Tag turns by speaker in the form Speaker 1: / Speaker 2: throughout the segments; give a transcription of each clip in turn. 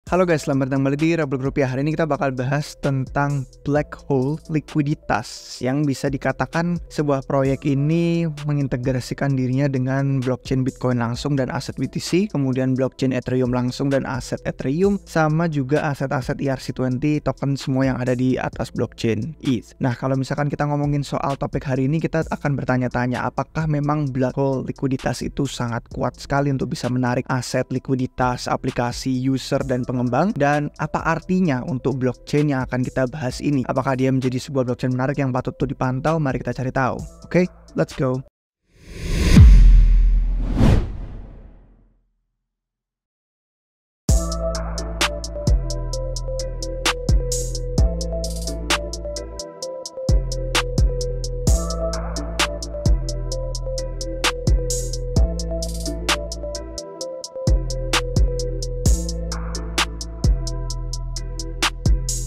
Speaker 1: Halo guys, selamat datang kembali di Rebel Rupiah. Hari ini kita bakal bahas tentang black hole likuiditas yang bisa dikatakan sebuah proyek ini mengintegrasikan dirinya dengan blockchain Bitcoin langsung dan aset BTC, kemudian blockchain Ethereum langsung dan aset Ethereum, sama juga aset-aset ERC20 token semua yang ada di atas blockchain ETH. Nah, kalau misalkan kita ngomongin soal topik hari ini, kita akan bertanya-tanya apakah memang black hole likuiditas itu sangat kuat sekali untuk bisa menarik aset, likuiditas, aplikasi, user, dan pengembang, dan apa artinya untuk blockchain yang akan kita bahas ini. Apakah dia menjadi sebuah blockchain menarik yang patut untuk dipantau? Mari kita cari tahu. Oke, let's go.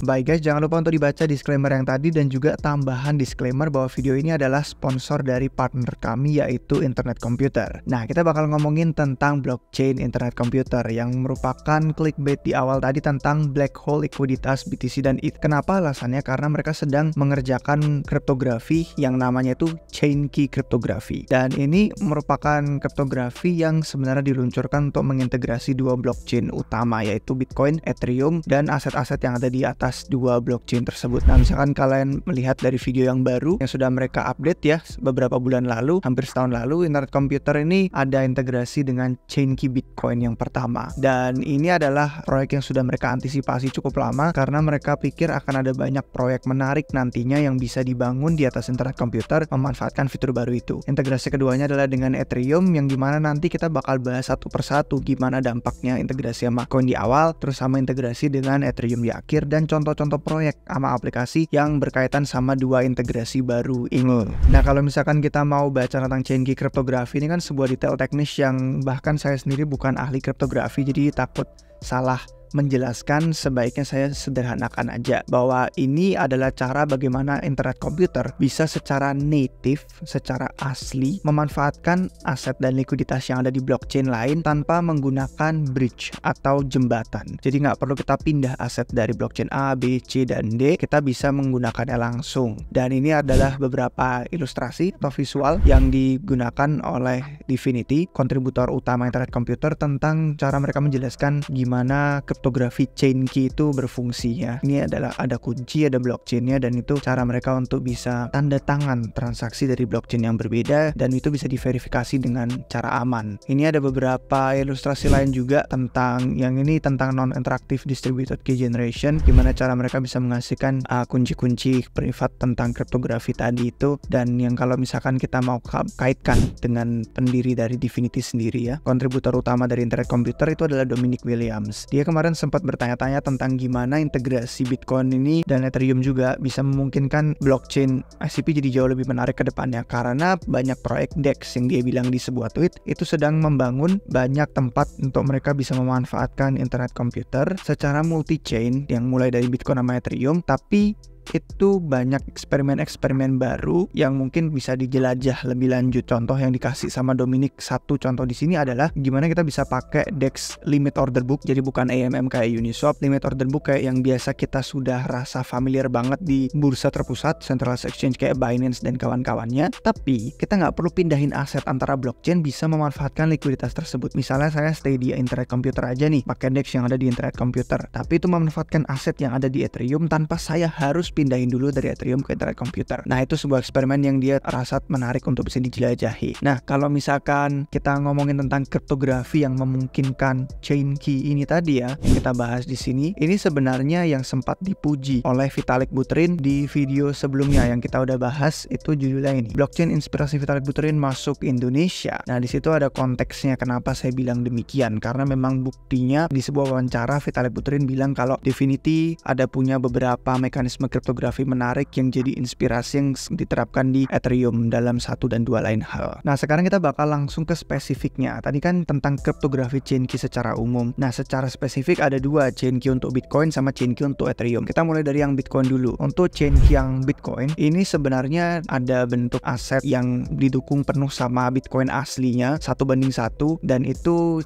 Speaker 1: Baik guys, jangan lupa untuk dibaca disclaimer yang tadi dan juga tambahan disclaimer bahwa video ini adalah sponsor dari partner kami yaitu Internet Computer. Nah, kita bakal ngomongin tentang blockchain Internet Computer yang merupakan clickbait di awal tadi tentang black hole likuiditas BTC dan ETH. Kenapa alasannya? Karena mereka sedang mengerjakan kriptografi yang namanya itu chain key kriptografi. Dan ini merupakan kriptografi yang sebenarnya diluncurkan untuk mengintegrasi dua blockchain utama yaitu Bitcoin, Ethereum, dan aset-aset yang ada di atas dua blockchain tersebut. Nah, misalkan kalian melihat dari video yang baru yang sudah mereka update ya beberapa bulan lalu, hampir setahun lalu, Internet Computer ini ada integrasi dengan chain key Bitcoin yang pertama. Dan ini adalah proyek yang sudah mereka antisipasi cukup lama karena mereka pikir akan ada banyak proyek menarik nantinya yang bisa dibangun di atas Internet Computer memanfaatkan fitur baru itu. Integrasi keduanya adalah dengan Ethereum yang dimana nanti kita bakal bahas satu persatu gimana dampaknya integrasi sama Bitcoin di awal, terus sama integrasi dengan Ethereum di akhir, dan contoh-contoh proyek sama aplikasi yang berkaitan sama dua integrasi baru ini. Nah, kalau misalkan kita mau baca tentang chain key kriptografi, ini kan sebuah detail teknis yang bahkan saya sendiri bukan ahli kriptografi, jadi takut salah menjelaskan, sebaiknya saya sederhanakan aja bahwa ini adalah cara bagaimana Internet Computer bisa secara native, secara asli memanfaatkan aset dan likuiditas yang ada di blockchain lain tanpa menggunakan bridge atau jembatan. Jadi nggak perlu kita pindah aset dari blockchain A, B, C, dan D, kita bisa menggunakannya langsung. Dan ini adalah beberapa ilustrasi atau visual yang digunakan oleh Dfinity, kontributor utama Internet Computer, tentang cara mereka menjelaskan gimana kriptografi chain key itu berfungsi ya. Ini adalah ada kunci, ada blockchainnya, dan itu cara mereka untuk bisa tanda tangan transaksi dari blockchain yang berbeda, dan itu bisa diverifikasi dengan cara aman. Ini ada beberapa ilustrasi lain juga tentang yang ini tentang non-interactive distributed key generation, gimana cara mereka bisa menghasilkan kunci-kunci privat tentang kriptografi tadi itu. Dan yang kalau misalkan kita mau kaitkan dengan pendiri dari Dfinity sendiri ya, kontributor utama dari Internet Computer itu adalah Dominic Williams. Dia kemarin sempat bertanya-tanya tentang gimana integrasi Bitcoin ini dan Ethereum juga bisa memungkinkan blockchain ICP jadi jauh lebih menarik ke depannya, karena banyak proyek DEX yang dia bilang di sebuah tweet itu sedang membangun banyak tempat untuk mereka bisa memanfaatkan Internet Computer secara multi-chain yang mulai dari Bitcoin sama Ethereum, tapi itu banyak eksperimen-eksperimen baru yang mungkin bisa dijelajah lebih lanjut. Contoh yang dikasih sama Dominic, satu contoh di sini adalah gimana kita bisa pakai DEX limit order book, jadi bukan AMM kayak Uniswap, limit order book kayak yang biasa kita sudah rasa familiar banget di bursa terpusat, centralized exchange kayak Binance dan kawan-kawannya. Tapi kita nggak perlu pindahin aset antara blockchain, bisa memanfaatkan likuiditas tersebut. Misalnya saya stay di Internet Computer aja nih, pakai DEX yang ada di Internet Computer, tapi itu memanfaatkan aset yang ada di Ethereum tanpa saya harus pindahin dulu dari Ethereum ke Internet Computer. Nah, itu sebuah eksperimen yang dia rasa menarik untuk bisa dijelajahi. Nah, kalau misalkan kita ngomongin tentang kriptografi yang memungkinkan chain key ini tadi ya, yang kita bahas di sini, ini sebenarnya yang sempat dipuji oleh Vitalik Buterin di video sebelumnya yang kita udah bahas, itu judulnya ini, Blockchain Inspirasi Vitalik Buterin Masuk Indonesia. Nah, di situ ada konteksnya kenapa saya bilang demikian, karena memang buktinya di sebuah wawancara Vitalik Buterin bilang kalau Dfinity ada punya beberapa mekanisme kriptografi menarik yang jadi inspirasi yang diterapkan di Ethereum dalam satu dan dua lain hal. Nah, sekarang kita bakal langsung ke spesifiknya. Tadi kan tentang kriptografi chain key secara umum. Nah, secara spesifik ada dua, chain key untuk Bitcoin sama chain key untuk Ethereum. Kita mulai dari yang Bitcoin dulu. Untuk chain key yang Bitcoin, ini sebenarnya ada bentuk aset yang didukung penuh sama Bitcoin aslinya 1:1, dan itu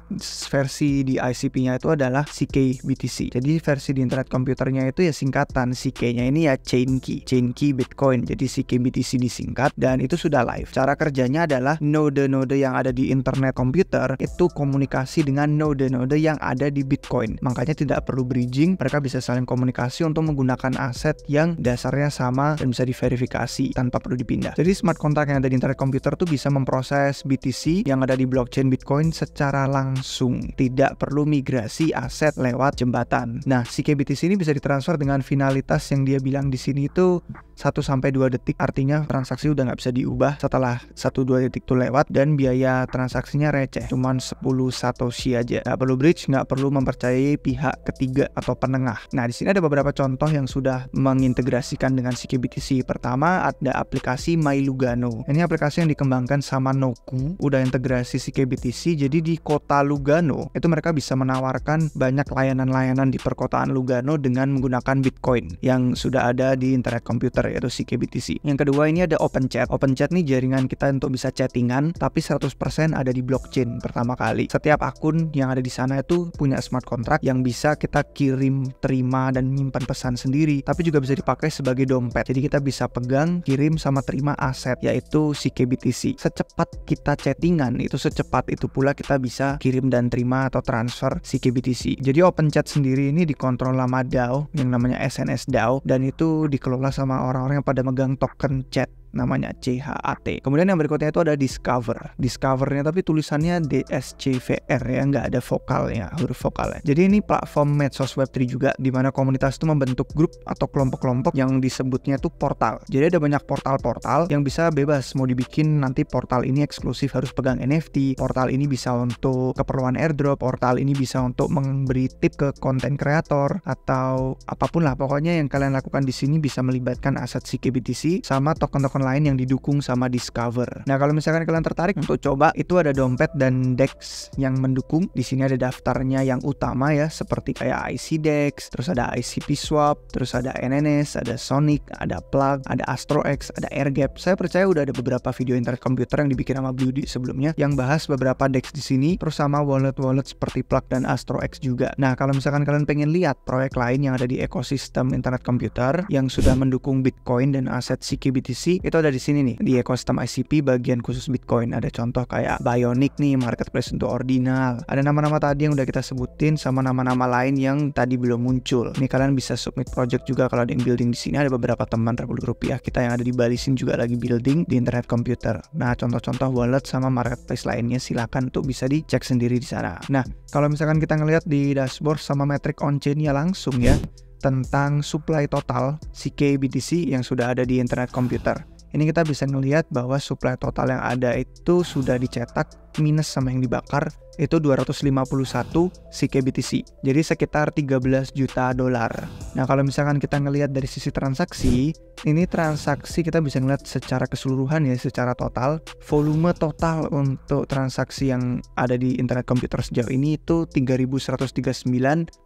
Speaker 1: versi di ICP-nya itu adalah CK-BTC. Jadi versi di internet komputernya itu ya singkatan CK-nya ini ya chain key Bitcoin. Jadi CK-BTC disingkat dan itu sudah live. Cara kerjanya adalah node-node yang ada di internet komputer itu komunikasi dengan node-node yang ada di Bitcoin. Makanya tidak perlu bridging, mereka bisa saling komunikasi untuk menggunakan aset yang dasarnya sama dan bisa diverifikasi tanpa perlu dipindah. Jadi smart contract yang ada di internet komputer tuh bisa memproses BTC yang ada di blockchain Bitcoin secara langsung, tidak perlu migrasi aset lewat jembatan. Nah, CK-BTC ini bisa ditransfer dengan finalitas yang dia bilang di sini itu 1-2 detik, artinya transaksi udah nggak bisa diubah setelah 1-2 detik itu lewat, dan biaya transaksinya receh, cuman 10 satoshi aja. Nggak perlu bridge, nggak perlu mempercayai pihak ketiga atau penengah. Nah, di sini ada beberapa contoh yang sudah mengintegrasikan dengan CK-BTC. Pertama, ada aplikasi MyLugano. Ini aplikasi yang dikembangkan sama Noku, udah integrasi CK-BTC. Jadi di kota Lugano itu mereka bisa menawarkan banyak layanan-layanan di perkotaan Lugano dengan menggunakan Bitcoin yang sudah ada di internet komputer, yaitu CK-BTC. Yang kedua, ini ada OpenChat. OpenChat nih jaringan kita untuk bisa chattingan, tapi 100% ada di blockchain pertama kali. Setiap akun yang ada di sana itu punya smart contract yang bisa kita kirim, terima, dan menyimpan pesan sendiri, tapi juga bisa dipakai sebagai dompet. Jadi kita bisa pegang, kirim, sama terima aset, yaitu CK-BTC. Secepat kita chattingan, itu secepat itu pula kita bisa kirim dan terima atau transfer CK-BTC. Jadi OpenChat sendiri ini dikontrol sama DAO yang namanya SNS DAO, dan itu dikelola sama orang-orang yang pada megang token chat namanya CHAT. Kemudian yang berikutnya itu ada Discovernya tapi tulisannya DSCVR ya, nggak ada vokalnya, huruf vokalnya. Jadi ini platform medsos Web3 juga, di mana komunitas itu membentuk grup atau kelompok-kelompok yang disebutnya itu portal. Jadi ada banyak portal-portal yang bisa bebas mau dibikin, nanti portal ini eksklusif harus pegang NFT, portal ini bisa untuk keperluan airdrop, portal ini bisa untuk memberi tip ke konten kreator atau apapun lah. Pokoknya yang kalian lakukan di sini bisa melibatkan aset CK-BTC sama token-token lain yang didukung sama Discover. Nah, kalau misalkan kalian tertarik untuk coba, itu ada dompet dan DEX yang mendukung. Di sini ada daftarnya yang utama ya, seperti kayak ICDEX, terus ada ICP Swap, terus ada NNS, ada Sonic, ada Plug, ada AstroX, ada Airgap. Saya percaya udah ada beberapa video internet komputer yang dibikin sama Bloody sebelumnya yang bahas beberapa DEX di sini, terus sama wallet-wallet seperti Plug dan AstroX juga. Nah, kalau misalkan kalian pengen lihat proyek lain yang ada di ekosistem internet komputer yang sudah mendukung Bitcoin dan aset CK-BTC, itu ada di sini nih, di ekosistem ICP bagian khusus Bitcoin. Ada contoh kayak Bionic nih, marketplace untuk ordinal. Ada nama-nama tadi yang udah kita sebutin sama nama-nama lain yang tadi belum muncul. Ini kalian bisa submit project juga kalau ada yang building di sini. Ada beberapa teman Republik Rupiah kita yang ada di Bali sini juga lagi building di internet komputer. Nah, contoh-contoh wallet sama marketplace lainnya silakan untuk bisa dicek sendiri di sana. Nah, kalau misalkan kita ngelihat di dashboard sama metrik on-chain-nya langsung ya, tentang supply total CK-BTC yang sudah ada di internet komputer. Ini kita bisa ngelihat bahwa supply total yang ada itu sudah dicetak minus sama yang dibakar itu 251 CK-BTC. Jadi sekitar 13 juta dolar. Nah, kalau misalkan kita ngelihat dari sisi transaksi, ini transaksi kita bisa ngelihat secara keseluruhan ya, secara total. Volume total untuk transaksi yang ada di internet komputer sejauh ini itu 3.139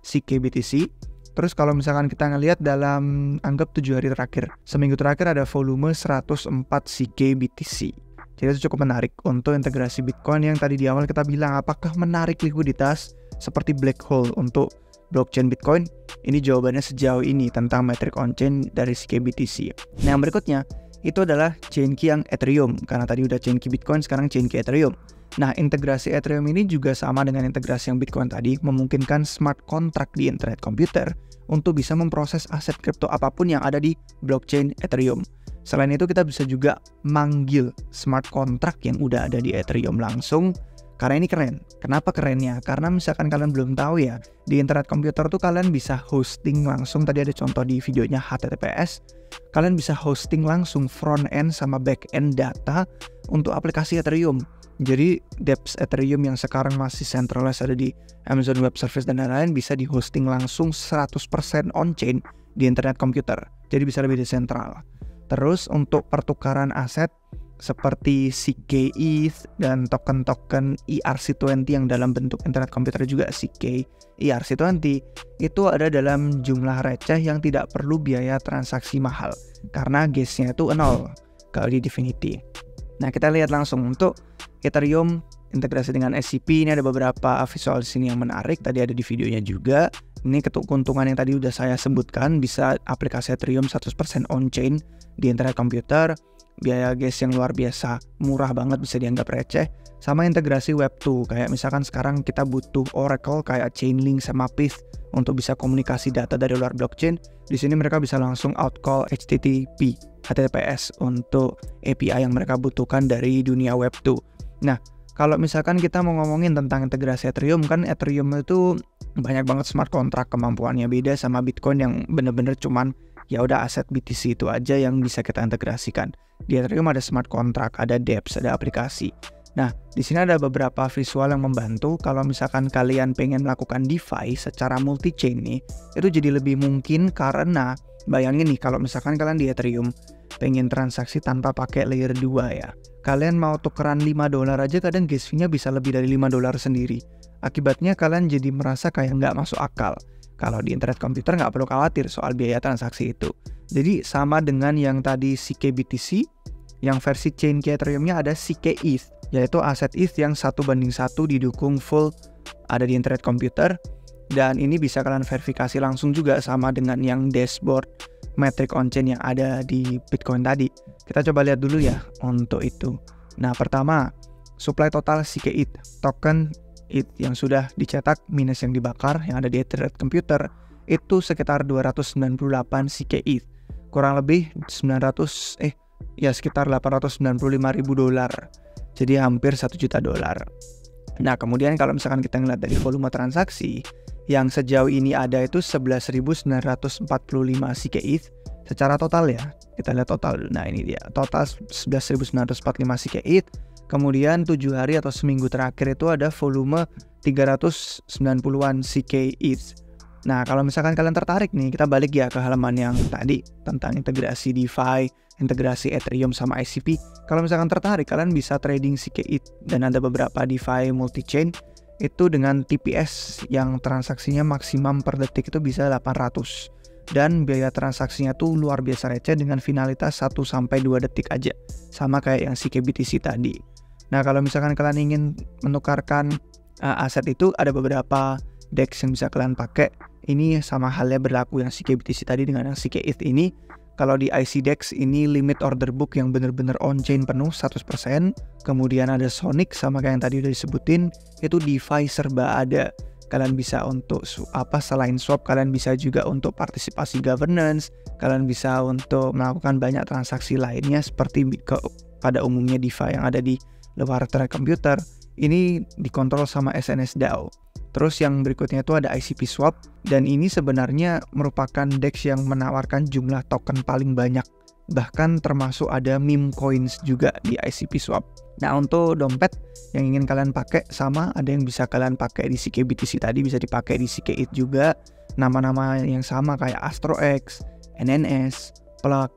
Speaker 1: CK-BTC. Terus kalau misalkan kita ngelihat dalam anggap 7 hari terakhir, seminggu terakhir ada volume 104 CK-BTC. Jadi itu cukup menarik untuk integrasi Bitcoin yang tadi di awal kita bilang apakah menarik likuiditas seperti black hole untuk blockchain Bitcoin. Ini jawabannya sejauh ini tentang metrik on-chain dari CK-BTC. Nah, yang berikutnya itu adalah chain key yang Ethereum. Karena tadi udah chain key Bitcoin, sekarang chain key Ethereum. Nah, integrasi Ethereum ini juga sama dengan integrasi yang Bitcoin tadi, memungkinkan smart contract di internet komputer untuk bisa memproses aset kripto apapun yang ada di blockchain Ethereum. Selain itu, kita bisa juga manggil smart contract yang udah ada di Ethereum langsung, karena ini keren. Kenapa kerennya? Karena misalkan kalian belum tahu ya, di internet komputer tuh kalian bisa hosting langsung, tadi ada contoh di videonya HTTPS, kalian bisa hosting langsung front end sama back end data untuk aplikasi Ethereum. Jadi dApps Ethereum yang sekarang masih centralized ada di Amazon Web Service dan lain-lain bisa di hosting langsung 100% on-chain di internet komputer. Jadi bisa lebih desentral. Terus untuk pertukaran aset seperti CK-ETH dan token-token ERC20 yang dalam bentuk internet komputer juga CK ERC20 itu ada dalam jumlah receh yang tidak perlu biaya transaksi mahal karena gas-nya itu 0 kalau di Dfinity. Nah, kita lihat langsung untuk Ethereum integrasi dengan SCP. Ini ada beberapa visual di sini yang menarik. Tadi ada di videonya juga. Ini keuntungan yang tadi udah saya sebutkan, bisa aplikasi Ethereum 100% on-chain di internet komputer. Biaya gas yang luar biasa, murah banget, bisa dianggap receh. Sama integrasi Web2, kayak misalkan sekarang kita butuh Oracle kayak Chainlink sama Pyth untuk bisa komunikasi data dari luar blockchain. Di sini mereka bisa langsung outcall HTTPS untuk API yang mereka butuhkan dari dunia Web2. Nah, kalau misalkan kita mau ngomongin tentang integrasi Ethereum, kan Ethereum itu banyak banget smart contract, kemampuannya beda sama Bitcoin yang bener-bener cuman ya udah aset BTC itu aja yang bisa kita integrasikan. Di Ethereum ada smart contract, ada dApps, ada aplikasi. Nah, di sini ada beberapa visual yang membantu kalau misalkan kalian pengen melakukan DeFi secara multi-chain nih, itu jadi lebih mungkin karena bayangin nih kalau misalkan kalian di Ethereum pengen transaksi tanpa pakai layer 2 ya. Kalian mau tukeran $5 aja kadang gas fee-nya bisa lebih dari $5 sendiri. Akibatnya kalian jadi merasa kayak nggak masuk akal. Kalau di internet komputer nggak perlu khawatir soal biaya transaksi itu. Jadi sama dengan yang tadi CK-BTC, yang versi chain Ethereum-nya ada CK-ETH, yaitu aset ETH yang 1:1 didukung full ada di internet komputer. Dan ini bisa kalian verifikasi langsung juga sama dengan yang dashboard metric on-chain yang ada di Bitcoin tadi. Kita coba lihat dulu ya untuk itu. Nah, pertama, supply total CK-ETH, token ETH yang sudah dicetak minus yang dibakar yang ada di internet komputer itu sekitar 298 CK-ETH. Kurang lebih sekitar $895.000. Jadi hampir $1 juta. Nah, kemudian kalau misalkan kita ngeliat dari volume transaksi yang sejauh ini ada itu 11.945 CK-ETH secara total ya. Kita lihat total. Nah, ini dia. Total 11.945 CK-ETH. Kemudian 7 hari atau seminggu terakhir itu ada volume 390-an CK-ETH. Nah, kalau misalkan kalian tertarik nih, kita balik ya ke halaman yang tadi tentang integrasi DeFi, integrasi Ethereum sama ICP. Kalau misalkan tertarik, kalian bisa trading CK-ETH dan ada beberapa DeFi multi-chain itu dengan TPS yang transaksinya maksimum per detik itu bisa 800. Dan biaya transaksinya tuh luar biasa receh dengan finalitas 1-2 detik aja. Sama kayak yang CK-BTC tadi. Nah, kalau misalkan kalian ingin menukarkan aset itu, ada beberapa DEX yang bisa kalian pakai. Ini sama halnya berlaku yang CK-BTC tadi dengan yang CK-ETH ini. Kalau di ICDEX ini limit order book yang bener-bener on-chain penuh 100%. Kemudian ada Sonic sama kayak yang tadi udah disebutin, itu DeFi serba ada. Kalian bisa untuk selain swap, kalian bisa juga untuk partisipasi governance, kalian bisa untuk melakukan banyak transaksi lainnya seperti pada umumnya DeFi yang ada di luar internet komputer. Ini dikontrol sama SNS DAO. Terus yang berikutnya itu ada ICP Swap, dan ini sebenarnya merupakan DEX yang menawarkan jumlah token paling banyak. Bahkan termasuk ada meme coins juga di ICP Swap. Nah, untuk dompet yang ingin kalian pakai sama ada yang bisa kalian pakai di CK-BTC tadi, bisa dipakai di CK-ETH juga. Nama-nama yang sama kayak AstroX, NNS, Plug.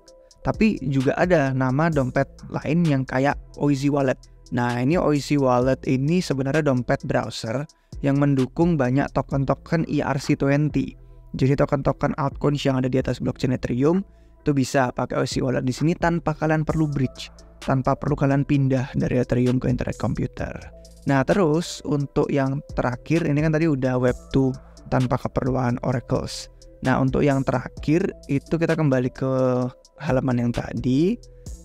Speaker 1: Tapi juga ada nama dompet lain yang kayak Oizy Wallet. Nah, ini Oizy Wallet ini sebenarnya dompet browser yang mendukung banyak token-token ERC20. Jadi token-token altcoins yang ada di atas blockchain Ethereum itu bisa pakai Oizy Wallet di sini tanpa kalian perlu bridge, tanpa perlu kalian pindah dari Ethereum ke internet komputer. Nah, terus untuk yang terakhir ini kan tadi udah Web2 tanpa keperluan oracles. Nah, untuk yang terakhir itu kita kembali ke halaman yang tadi.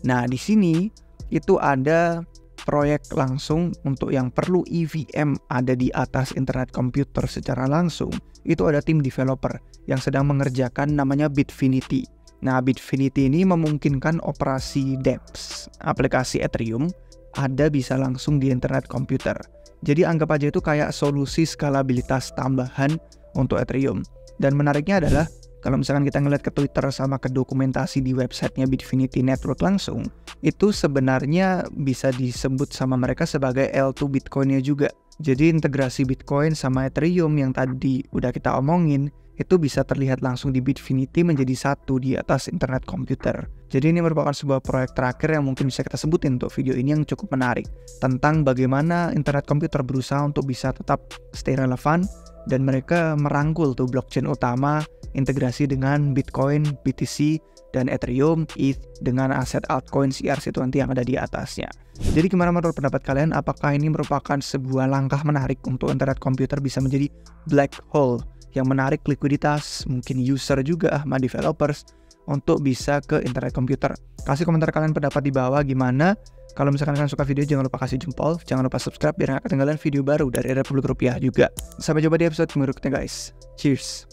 Speaker 1: Nah, di sini itu ada proyek langsung untuk yang perlu EVM ada di atas internet komputer secara langsung. Itu ada tim developer yang sedang mengerjakan namanya Bitfinity. Nah, Bitfinity ini memungkinkan operasi dApps, aplikasi Ethereum, ada bisa langsung di internet komputer. Jadi anggap aja itu kayak solusi skalabilitas tambahan untuk Ethereum. Dan menariknya adalah Kalau misalkan kita ngeliat ke Twitter sama ke dokumentasi di websitenya Bitfinity Network langsung, itu sebenarnya bisa disebut sama mereka sebagai L2 Bitcoin-nya juga. Jadi integrasi Bitcoin sama Ethereum yang tadi udah kita omongin, itu bisa terlihat langsung di Bitfinity menjadi satu di atas internet komputer. Jadi ini merupakan sebuah proyek terakhir yang mungkin bisa kita sebutin untuk video ini yang cukup menarik. Tentang bagaimana internet komputer berusaha untuk bisa tetap stay relevan, dan mereka merangkul tuh blockchain utama, integrasi dengan Bitcoin, BTC, dan Ethereum, ETH, dengan aset altcoin ERC20 yang ada di atasnya. Jadi gimana menurut pendapat kalian? Apakah ini merupakan sebuah langkah menarik untuk internet komputer bisa menjadi black hole yang menarik likuiditas, mungkin user juga sama developers untuk bisa ke internet komputer? Kasih komentar kalian pendapat di bawah gimana. Kalau misalkan kalian suka video, jangan lupa kasih jempol, jangan lupa subscribe biar nggak ketinggalan video baru dari Republik Rupiah juga. Sampai jumpa di episode berikutnya guys. Cheers!